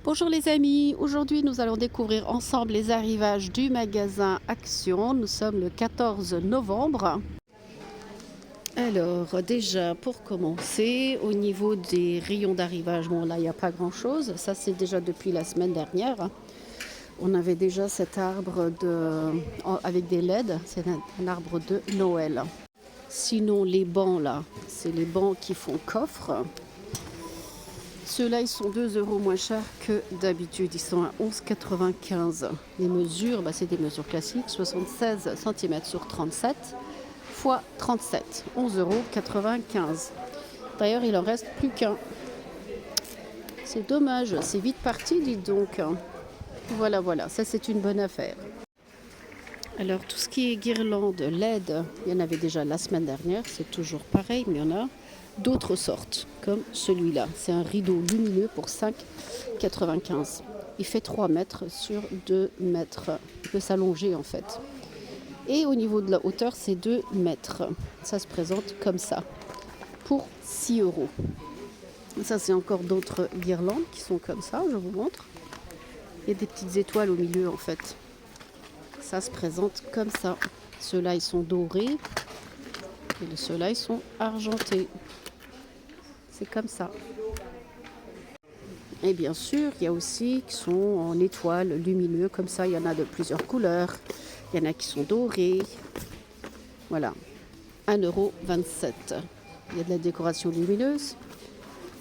Bonjour les amis, aujourd'hui nous allons découvrir ensemble les arrivages du magasin Action. Nous sommes le 14 novembre. Alors déjà pour commencer, au niveau des rayons d'arrivage, bon là il n'y a pas grand chose, ça c'est déjà depuis la semaine dernière. On avait déjà cet arbre avec des LED, c'est un arbre de Noël. Sinon les bancs là, c'est les bancs qui font coffre. Ceux-là, ils sont 2 euros moins chers que d'habitude. Ils sont à 11,95. Les mesures, c'est des mesures classiques. 76 cm sur 37 fois 37. 11,95 euros. D'ailleurs, il en reste plus qu'un. C'est dommage. C'est vite parti, dites donc. Voilà, voilà. Ça, c'est une bonne affaire. Alors, tout ce qui est guirlande LED, il y en avait déjà la semaine dernière. C'est toujours pareil, mais il y en a d'autres sortes, comme celui-là. C'est un rideau lumineux pour 5,95. Il fait 3 mètres sur 2 mètres. Il peut s'allonger en fait. Et au niveau de la hauteur, c'est 2 mètres. Ça se présente comme ça, pour 6 euros. Ça, c'est encore d'autres guirlandes qui sont comme ça, je vous montre. Il y a des petites étoiles au milieu en fait. Ça se présente comme ça. Ceux-là, ils sont dorés. Et ceux-là, ils sont argentés. C'est comme ça. Et bien sûr, il y a aussi qui sont en étoiles lumineux, comme ça, il y en a de plusieurs couleurs. Il y en a qui sont dorés. Voilà, 1,27 €. Il y a de la décoration lumineuse.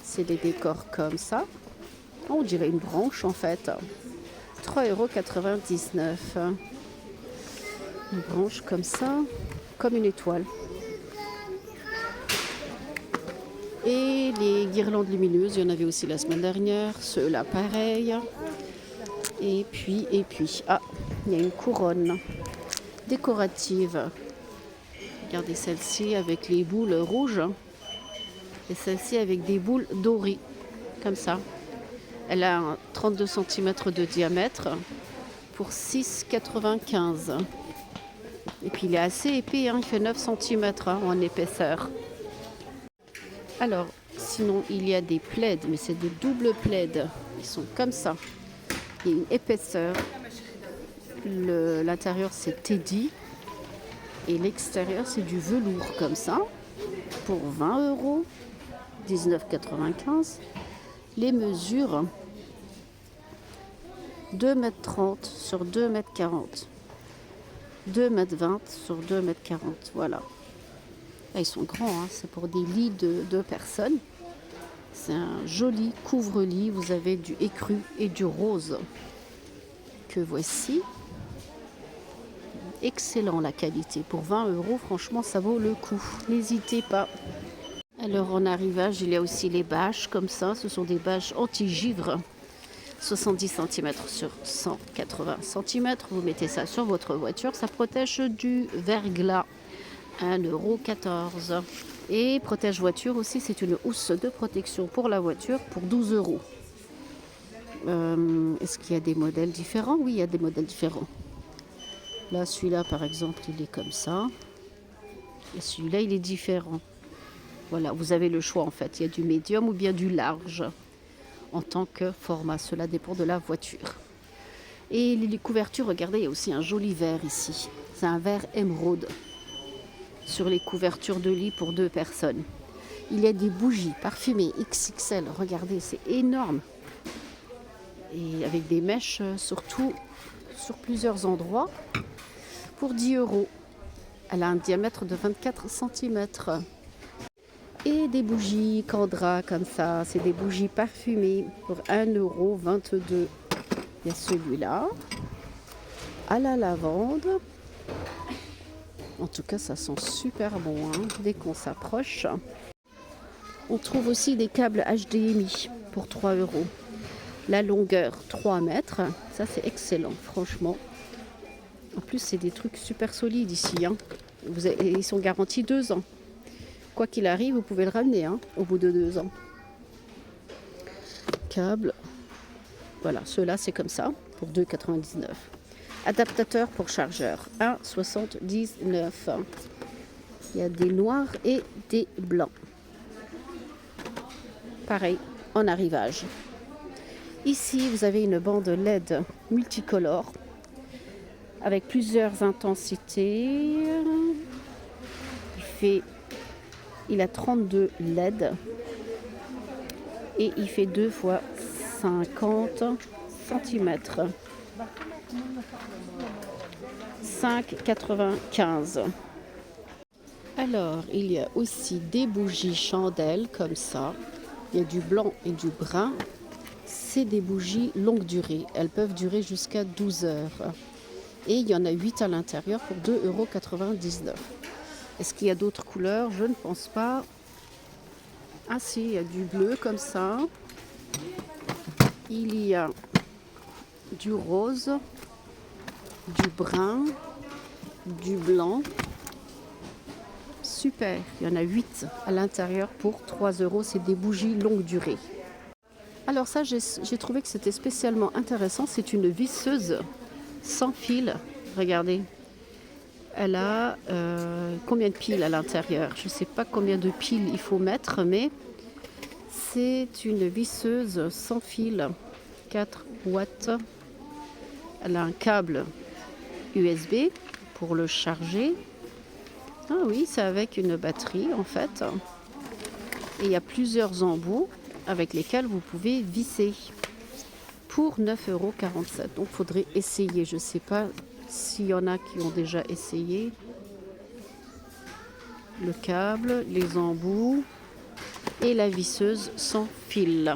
C'est des décors comme ça. On dirait une branche en fait. 3,99 €. Une branche comme ça, comme une étoile. Et les guirlandes lumineuses, il y en avait aussi la semaine dernière. Ceux-là, pareil. Et puis, ah, il y a une couronne décorative. Regardez celle-ci avec les boules rouges. Et celle-ci avec des boules dorées, comme ça. Elle a 32 cm de diamètre pour 6,95 €. Et puis il est assez épais, il fait 9 cm en épaisseur. Alors, sinon, il y a des plaids, mais c'est des doubles plaids. Ils sont comme ça. Il y a une épaisseur. L'intérieur, c'est Teddy. Et l'extérieur, c'est du velours, comme ça. Pour 20 €, 19,95 €. Les mesures, 2,30 m sur 2,40 m. 2,20 m sur 2,40 m. Voilà. Là, ils sont grands, hein. C'est pour des lits de 2 personnes. C'est un joli couvre-lit. Vous avez du écru et du rose que voici. Excellent la qualité. Pour 20 €, franchement, ça vaut le coup. N'hésitez pas. Alors, en arrivage, il y a aussi les bâches comme ça. Ce sont des bâches anti-givre. 70 cm sur 180 cm. Vous mettez ça sur votre voiture. Ça protège du verglas. 1,14 €. Et protège voiture aussi, c'est une housse de protection pour la voiture pour 12 €. Est-ce qu'il y a des modèles différents? Oui, il y a des modèles différents. Là, celui-là, par exemple, il est comme ça. Et celui-là, il est différent. Voilà, vous avez le choix en fait. Il y a du médium ou bien du large en tant que format. Cela dépend de la voiture. Et les couvertures, regardez, il y a aussi un joli vert ici. C'est un vert émeraude sur les couvertures de lit pour 2 personnes. Il y a des bougies parfumées XXL. Regardez, c'est énorme. Et avec des mèches surtout sur plusieurs endroits pour 10 €. Elle a un diamètre de 24 cm. Et des bougies Candra comme ça. C'est des bougies parfumées pour 1,22 €. Il y a celui-là à la lavande. En tout cas, ça sent super bon, hein, dès qu'on s'approche. On trouve aussi des câbles HDMI pour 3 €. La longueur, 3 mètres. Ça, c'est excellent, franchement. En plus, c'est des trucs super solides ici, hein. Ils sont garantis 2 ans. Quoi qu'il arrive, vous pouvez le ramener, hein, au bout de 2 ans. Câble. Voilà, ceux-là, c'est comme ça, pour 2,99 €. Adaptateur pour chargeur, 1,79 €. Il y a des noirs et des blancs. Pareil, en arrivage. Ici, vous avez une bande LED multicolore avec plusieurs intensités. Il a 32 LED et il fait 2 fois 50 cm. 5,95. Alors, il y a aussi des bougies chandelles comme ça. Il y a du blanc et du brun. C'est des bougies longue durée. Elles peuvent durer jusqu'à 12 heures. Et il y en a 8 à l'intérieur pour 2,99 €. Est-ce qu'il y a d'autres couleurs? Je ne pense pas. Ah si, il y a du bleu comme ça. Il y a du rose, du brun, du blanc. Super, il y en a 8 à l'intérieur pour 3 €. C'est des bougies longue durée. Alors ça, j'ai trouvé que c'était spécialement intéressant. C'est une visseuse sans fil. Regardez. Elle a combien de piles à l'intérieur? Je ne sais pas combien de piles il faut mettre, mais c'est une visseuse sans fil, 4 watts. Elle a un câble USB pour le charger. Ah oui, c'est avec une batterie en fait. Et il y a plusieurs embouts avec lesquels vous pouvez visser pour 9,47 €. Donc il faudrait essayer. Je ne sais pas s'il y en a qui ont déjà essayé. Le câble, les embouts et la visseuse sans fil.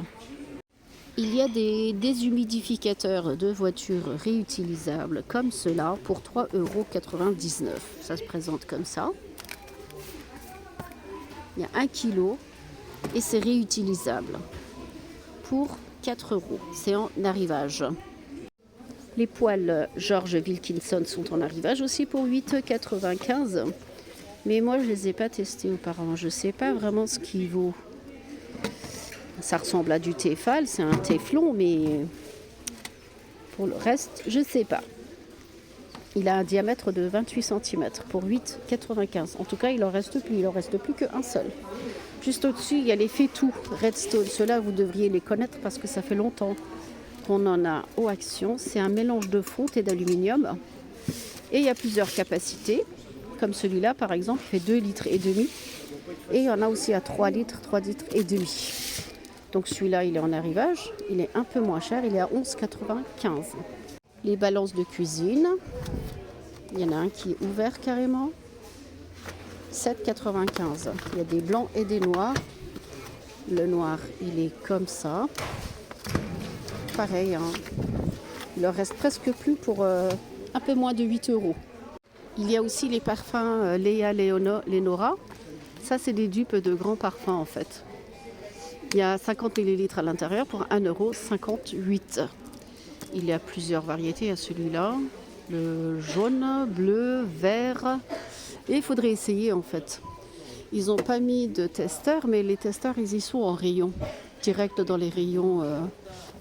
Il y a des déshumidificateurs de voitures réutilisables comme cela pour 3,99 €. Ça se présente comme ça. Il y a 1 kg et c'est réutilisable pour 4 €. C'est en arrivage. Les poêles George Wilkinson sont en arrivage aussi pour 8,95 €. Mais moi, je ne les ai pas testés auparavant. Je ne sais pas vraiment ce qu'il vaut. Ça ressemble à du Tefal, c'est un téflon, mais pour le reste, je ne sais pas. Il a un diamètre de 28 cm pour 8,95 €. En tout cas, il n'en reste plus. Il n'en reste plus qu'un seul. Juste au-dessus, il y a les Fétou Redstone. Ceux-là, vous devriez les connaître parce que ça fait longtemps qu'on en a aux actions. C'est un mélange de fonte et d'aluminium. Et il y a plusieurs capacités. Comme celui-là, par exemple, il fait 2,5 litres. Et il y en a aussi à 3 litres, 3,5 litres. Donc celui-là, il est en arrivage. Il est un peu moins cher. Il est à 11,95 €. Les balances de cuisine. Il y en a un qui est ouvert carrément. 7,95 €. Il y a des blancs et des noirs. Le noir, il est comme ça. Pareil, hein. Il leur reste presque plus pour un peu moins de 8 €. Il y a aussi les parfums Léa Lénora. Ça, c'est des dupes de grands parfums en fait. Il y a 50 ml à l'intérieur pour 1,58 €. Il y a plusieurs variétés à celui-là. Le jaune, bleu, vert. Et il faudrait essayer en fait. Ils n'ont pas mis de testeurs, mais les testeurs, ils y sont en rayon. Direct dans les rayons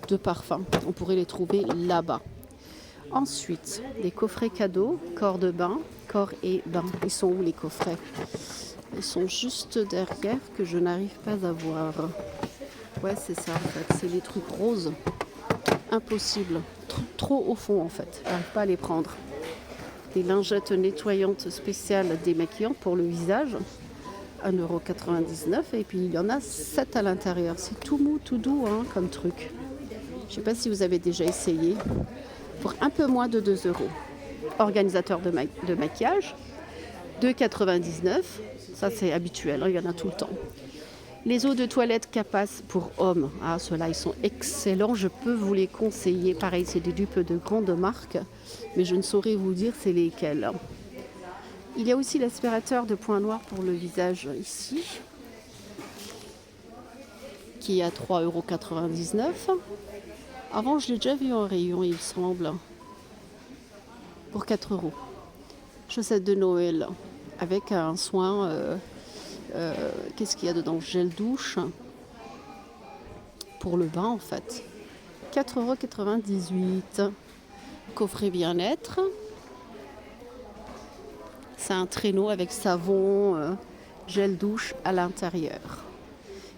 de parfums. On pourrait les trouver là-bas. Ensuite, les coffrets cadeaux, corps de bain, corps et bain. Ils sont où les coffrets? Ils sont juste derrière que je n'arrive pas à voir. Ouais, c'est ça en fait. C'est les trucs roses. Impossible. Trop au fond en fait. Je n'arrive pas à les prendre. Des lingettes nettoyantes spéciales démaquillantes pour le visage. 1,99 € et puis il y en a 7 à l'intérieur. C'est tout mou, tout doux hein, comme truc. Je ne sais pas si vous avez déjà essayé. Pour un peu moins de 2 €. Organisateur de maquillage, 2,99 €. Ça c'est habituel, hein, il y en a tout le temps. Les eaux de toilette Capas pour hommes. Ah, ceux-là, ils sont excellents. Je peux vous les conseiller. Pareil, c'est des dupes de grandes marques, mais je ne saurais vous dire c'est lesquels. Il y a aussi l'aspirateur de points noirs pour le visage ici, qui est à 3,99 €. Avant, je l'ai déjà vu en rayon, il me semble, pour 4 €. Chaussettes de Noël avec un soin. Qu'est-ce qu'il y a dedans? Gel douche pour le bain en fait. 4,98 €. Coffret bien-être. C'est un traîneau avec savon, gel douche à l'intérieur.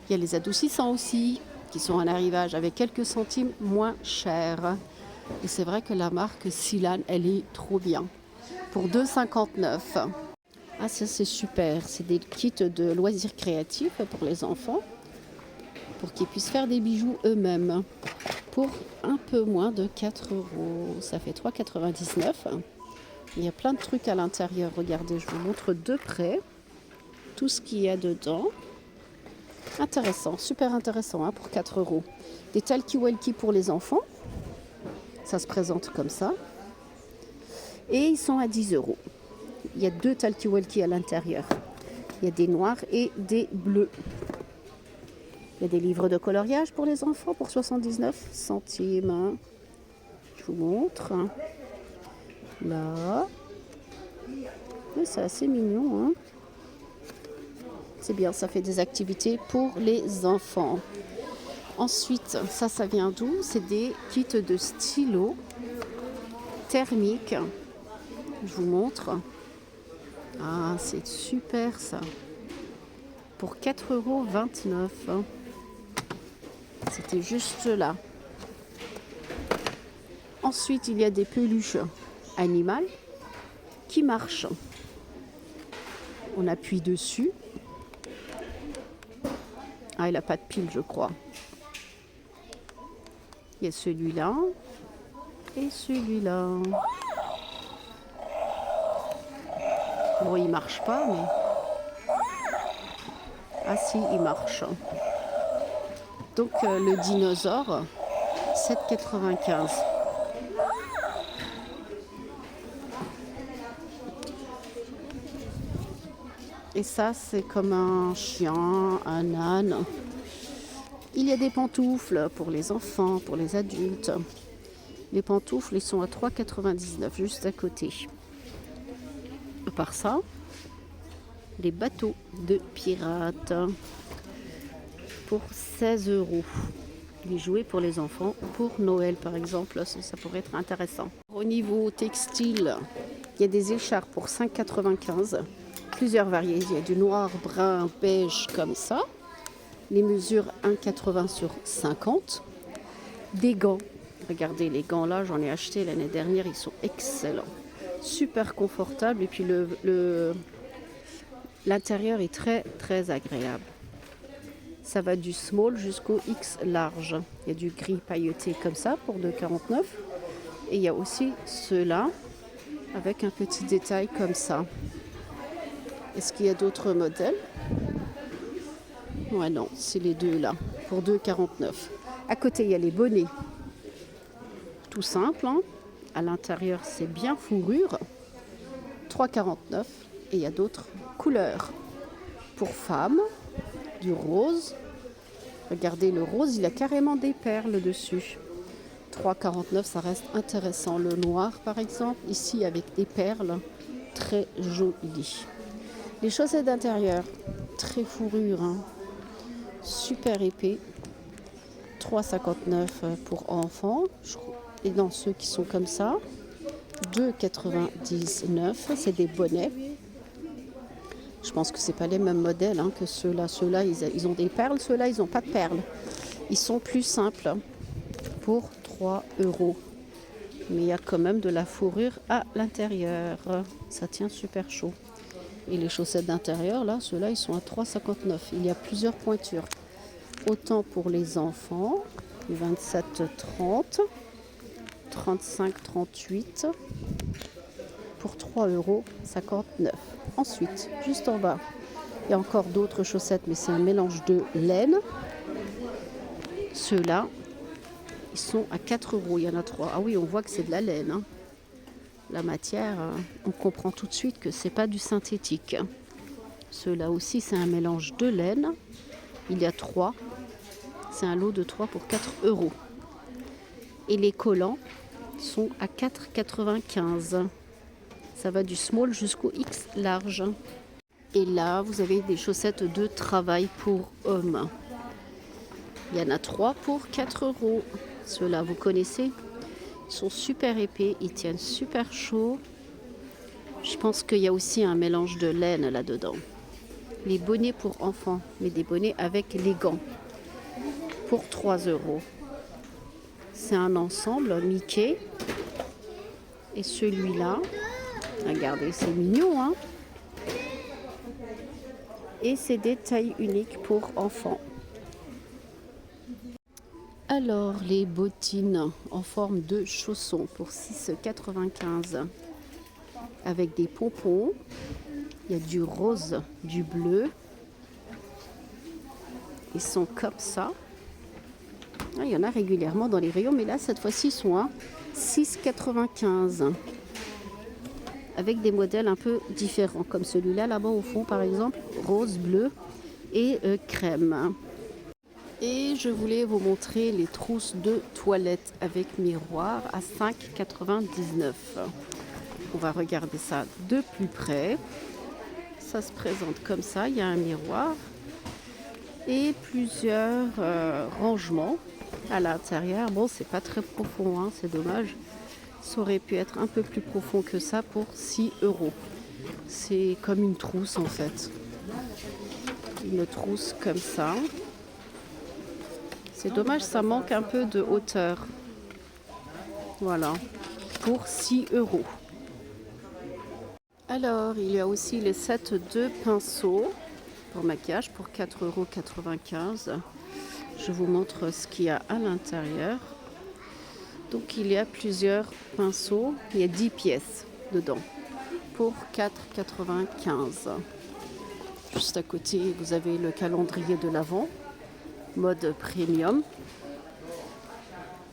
Il y a les adoucissants aussi qui sont en arrivage avec quelques centimes moins chers. Et c'est vrai que la marque Silan, elle est trop bien. Pour 2,59 €. Ah, ça c'est super. C'est des kits de loisirs créatifs pour les enfants, pour qu'ils puissent faire des bijoux eux-mêmes. Pour un peu moins de 4 €. Ça fait 3,99 €. Il y a plein de trucs à l'intérieur. Regardez, je vous montre de près tout ce qu'il y a dedans. Intéressant, super intéressant hein, pour 4 €. Des talkie-walkie pour les enfants. Ça se présente comme ça. Et ils sont à 10 €. Il y a 2 talkie-walkie à l'intérieur. Il y a des noirs et des bleus. Il y a des livres de coloriage pour les enfants pour 79 centimes. Je vous montre. Là. C'est assez mignon. Hein. C'est bien, ça fait des activités pour les enfants. Ensuite, ça vient d'où? C'est des kits de stylos thermiques. Je vous montre. Ah, c'est super ça. Pour 4,29 €. C'était juste là. Ensuite, il y a des peluches animales qui marchent. On appuie dessus. Ah, il n'a pas de pile, je crois. Il y a celui-là et celui-là. Bon, il marche pas, mais... Ah si, il marche. Donc, le dinosaure, 7,95 €. Et ça, c'est comme un chien, un âne. Il y a des pantoufles pour les enfants, pour les adultes. Les pantoufles, ils sont à 3,99 €, juste à côté. À part ça, les bateaux de pirates pour 16 €. Les jouets pour les enfants, pour Noël par exemple, ça pourrait être intéressant. Au niveau textile, il y a des écharpes pour 5,95 €. Plusieurs variétés, il y a du noir, brun, beige comme ça. Les mesures 1,80 sur 50. Des gants. Regardez les gants là, j'en ai acheté l'année dernière, ils sont excellents. Super confortables et puis l'intérieur est très très agréable. Ça va du small jusqu'au X large. Il y a du gris pailleté comme ça pour 2,49 €. Et il y a aussi ceux-là avec un petit détail comme ça. Est-ce qu'il y a d'autres modèles? Ouais, non, c'est les deux là, pour 2,49 €. À côté, il y a les bonnets. Tout simple, hein. À l'intérieur, c'est bien fourrure. 3,49 €. Et il y a d'autres couleurs. Pour femmes, du rose. Regardez, le rose, il a carrément des perles dessus. 3,49 €, ça reste intéressant. Le noir, par exemple, ici avec des perles, très joli. Les chaussettes d'intérieur, très fourrure, hein. Super épais. 3,59 € pour enfants. Et dans ceux qui sont comme ça, 2,99 €, c'est des bonnets. Je pense que c'est pas les mêmes modèles hein, que ceux-là. Ceux-là, ils ont des perles. Ceux-là, ils n'ont pas de perles. Ils sont plus simples pour 3 €. Mais il y a quand même de la fourrure à l'intérieur. Ça tient super chaud. Et les chaussettes d'intérieur, là, ceux-là, ils sont à 3,59 €. Il y a plusieurs pointures. Autant pour les enfants, 27,30 €, 35,38 € pour 3,59 €. Ensuite, juste en bas, il y a encore d'autres chaussettes, mais c'est un mélange de laine. Ceux-là, ils sont à 4 €. Il y en a 3. Ah oui, on voit que c'est de la laine. Hein. La matière, on comprend tout de suite que c'est pas du synthétique. Ceux-là aussi, c'est un mélange de laine. Il y a 3. C'est un lot de 3 pour 4 €. Et les collants sont à 4,95 €. Ça va du small jusqu'au X large. Et là, vous avez des chaussettes de travail pour hommes. Il y en a 3 pour 4 €. Ceux-là, vous connaissez? Ils sont super épais, ils tiennent super chaud. Je pense qu'il y a aussi un mélange de laine là-dedans. Les bonnets pour enfants, mais des bonnets avec les gants. pour 3 euros. C'est un ensemble Mickey. Et celui-là, regardez, c'est mignon, hein? Et c'est des tailles uniques pour enfants. Alors, les bottines en forme de chaussons pour 6,95 € avec des pompons. Il y a du rose, du bleu. Ils sont comme ça. Ah, il y en a régulièrement dans les rayons, mais là, cette fois-ci, ils sont à 6,95 € avec des modèles un peu différents, comme celui-là, là-bas au fond, par exemple, rose, bleu et crème. Et je voulais vous montrer les trousses de toilette avec miroir à 5,99 €. On va regarder ça de plus près. Ça se présente comme ça, il y a un miroir et plusieurs rangements à l'intérieur. Bon, c'est pas très profond, hein, c'est dommage. Ça aurait pu être un peu plus profond que ça pour 6 €. C'est comme une trousse en fait. Une trousse comme ça. C'est dommage, ça manque un peu de hauteur. Voilà, pour 6 €. Alors, il y a aussi les sets de pinceaux pour maquillage pour 4,95 €. Je vous montre ce qu'il y a à l'intérieur. Donc, il y a plusieurs pinceaux. Il y a 10 pièces dedans pour 4,95 €. Juste à côté, vous avez le calendrier de l'Avent, mode premium,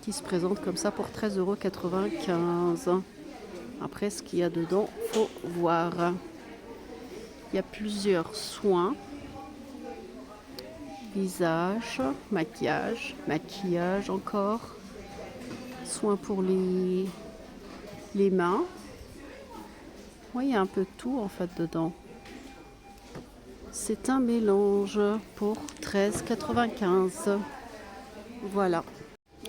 qui se présente comme ça pour 13,95 €. Après, ce qu'il y a dedans, faut voir. Il y a plusieurs soins. Visage, maquillage encore. Soins pour les mains. Oui, il y a un peu de tout en fait dedans. C'est un mélange pour 13,95 €. Voilà.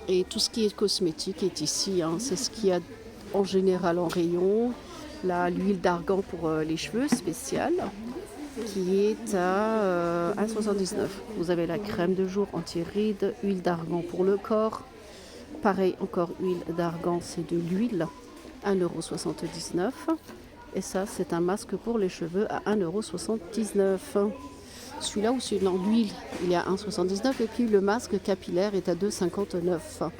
Et tout ce qui est cosmétique est ici, hein. C'est ce qu'il y a en général en rayon. Là, l'huile d'argan pour les cheveux spéciale qui est à 1,79 €. Vous avez la crème de jour anti-rides, huile d'argan pour le corps. Pareil, encore huile d'argan, c'est de l'huile, 1,79 €. Et ça, c'est un masque pour les cheveux à 1,79 €. Celui-là ou celui-là, l'huile, il est à 1,79 € et puis le masque capillaire est à 2,59 €.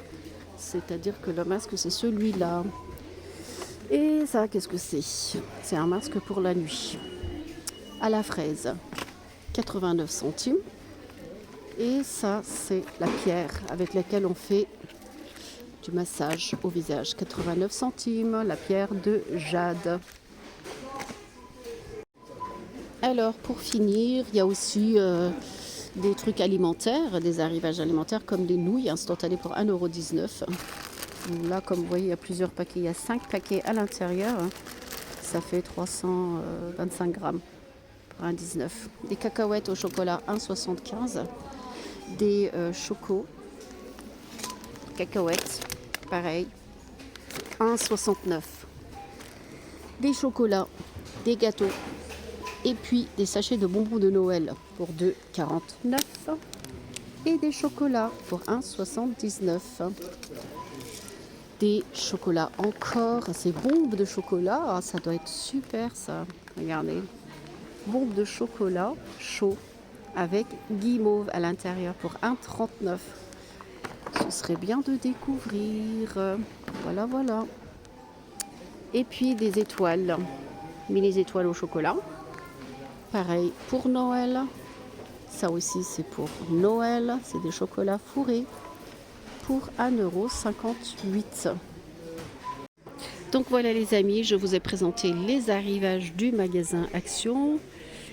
C'est-à-dire que le masque, c'est celui-là. Et ça, qu'est-ce que c'est? C'est un masque pour la nuit. À la fraise, 89 centimes. Et ça, c'est la pierre avec laquelle on fait du massage au visage. 89 centimes, la pierre de jade. Alors, pour finir, il y a aussi des trucs alimentaires, des arrivages alimentaires comme des nouilles instantanées pour 1,19 €. Là, comme vous voyez, il y a plusieurs paquets. Il y a 5 paquets à l'intérieur. Ça fait 325 grammes pour 1,19 €. Des cacahuètes au chocolat, 1,75 €. Des chocos, cacahuètes, pareil, 1,69 €. Des chocolats, des gâteaux. Et puis des sachets de bonbons de Noël pour 2,49 €. Et des chocolats pour 1,79 €. Des chocolats encore, ces bombes de chocolat, ça doit être super ça, regardez, bombes de chocolat chaud avec guimauve à l'intérieur pour 1,39 €. Ce serait bien de découvrir, voilà. Et puis des étoiles, mini étoiles au chocolat, pareil pour Noël, ça aussi c'est pour Noël, c'est des chocolats fourrés pour 1,58 €. Donc voilà les amis, je vous ai présenté les arrivages du magasin Action.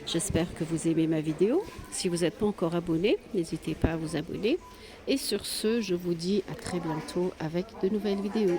J'espère que vous aimez ma vidéo. Si vous n'êtes pas encore abonné, n'hésitez pas à vous abonner. Et sur ce, je vous dis à très bientôt avec de nouvelles vidéos.